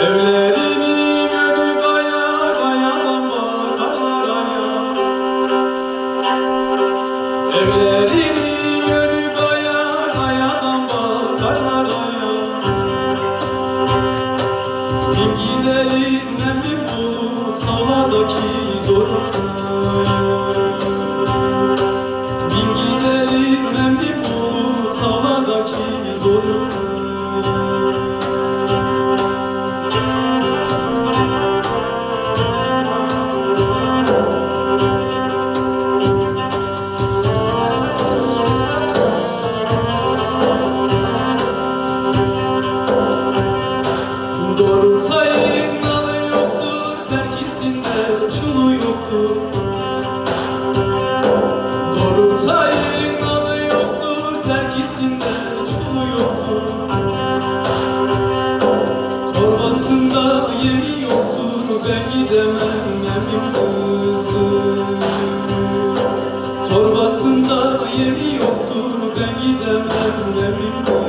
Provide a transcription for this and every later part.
Evlerinin önü kaya, kayadan bakarlar aya. Evlerinin önü kaya, kayadan bakarlar aya. Bin gidelim nemli bulut sağlardaki doruklara. Bin gidelim nemli bulut sağlardaki doruklara. Dorukçayın dalı yoktur, terkisinde uçulu yoktur. Dorukçayın dalı yoktur, terkisinde uçulu yoktur. Torbasında yemi yoktur, ben gidemem yemin kızım. Torbasında yemi yoktur, ben gidemem yemin kızım.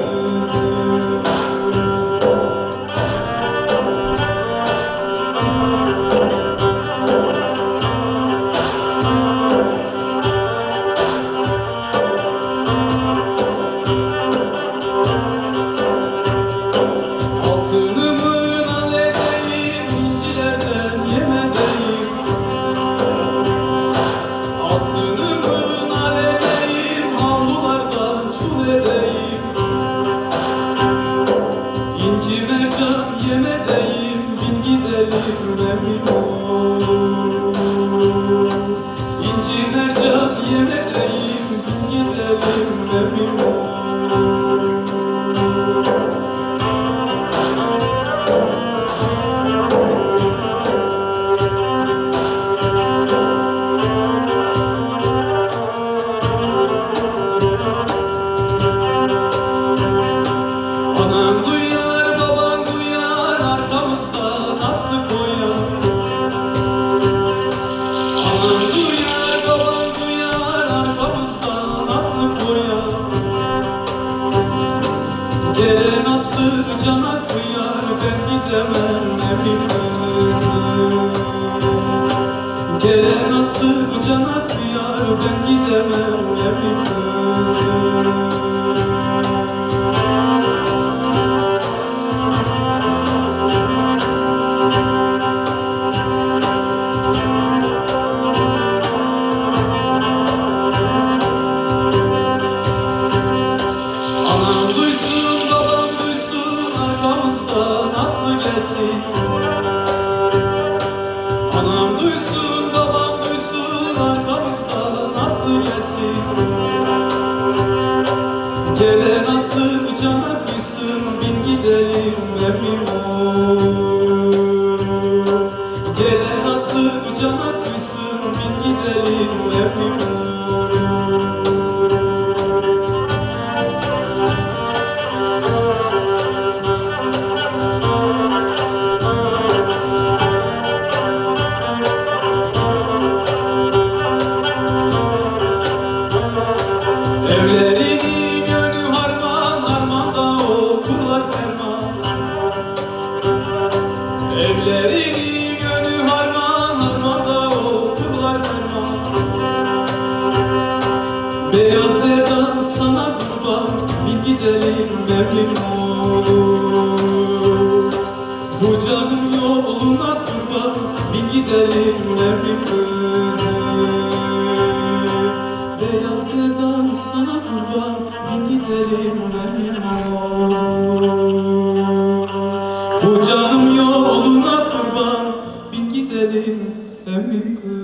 Altınımın aledeyim, incilerden yemedeyim. Altınımın aledeyim, havlulardan çul edeyim. İnci mercan yemedeyim, bin gidelim emin ol. İnci mercan yemedeyim, bin gidelim emin ol. Anam duyar, baban duyar, arkamızdan atlı koyar. Anam duyar, baban duyar, arkamızdan atlı koyar. Gelen atlı cana kıyar, ben gidemem emin kızım. Gelen atlı cana kıyar, ben gidemem emin kızım. Anam duysun, babam duysun, arkamızdan atlı gelsin. Anam duysun, babam duysun, arkamızdan atlı gelsin. Gelen atlı cana kıysın, bin gidelim emin ol. Gelen atlı cana kıysın, bin gidelim emin ol. Evlerinin önü harman, harmanda okurlar ferman. Evlerinin önü harman, harmanda okurlar ferman. Beyaz berdan sana kurban, bin gidelim emin ol. Bu canım yoluna kurban, bin gidelim emin kızım. Beyaz gerdan sana kurban, bin gidelim emin ol. Bu canım yoluna kurban, bin gidelim emin kızım.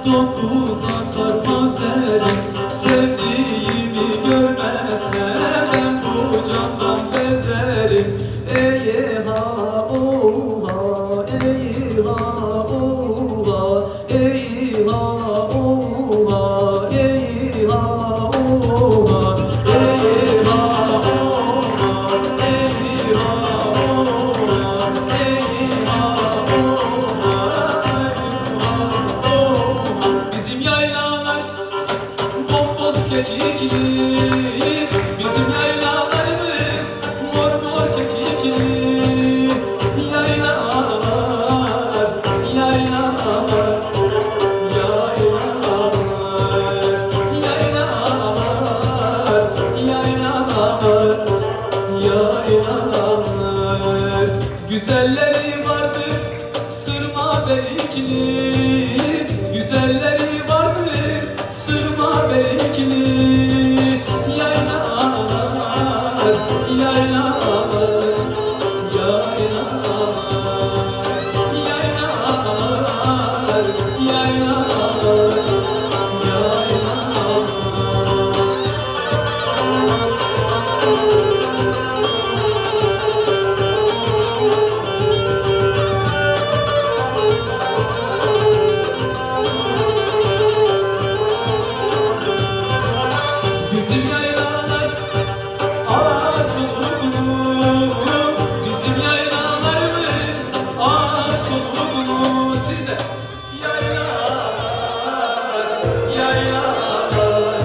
dokuz atar mazerim. Sevdiğimi görmese ben bu candan bezerim. Ey ha oha, ey ha oha, ey ha oha, ey ha oha, ey ha oha, ey ha oha, ey ha oha. Bizim yaylalar bomboz kekikli, bizim yaylalarımız mor mor kekikli. Yaylalar, yaylalar, yaylalar, yaylalar, yaylalar, yaylalar. Güzelleri vardır sırma belikli, güzelleri vardır sırma belikli. Yaylalar, yaylalar, yaylalar, yaylalar, yaylalar. Bizim yaylalar ağaç oldu, bizim yaylalarımız ağaç oldu. Sizde yaylalar, yaylalar,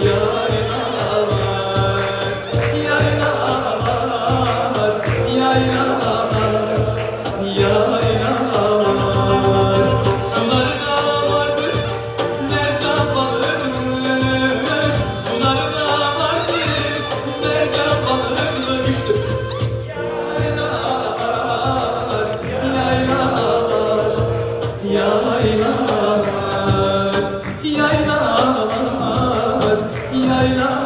yaylalar, yaylalar, yaylalar, yaylalar. Sularına vardır mercan balığı, sularına vardır mercan balığı düştü. Yaylalar, yaylalar, yaylalar, yaylalar, yaylalar.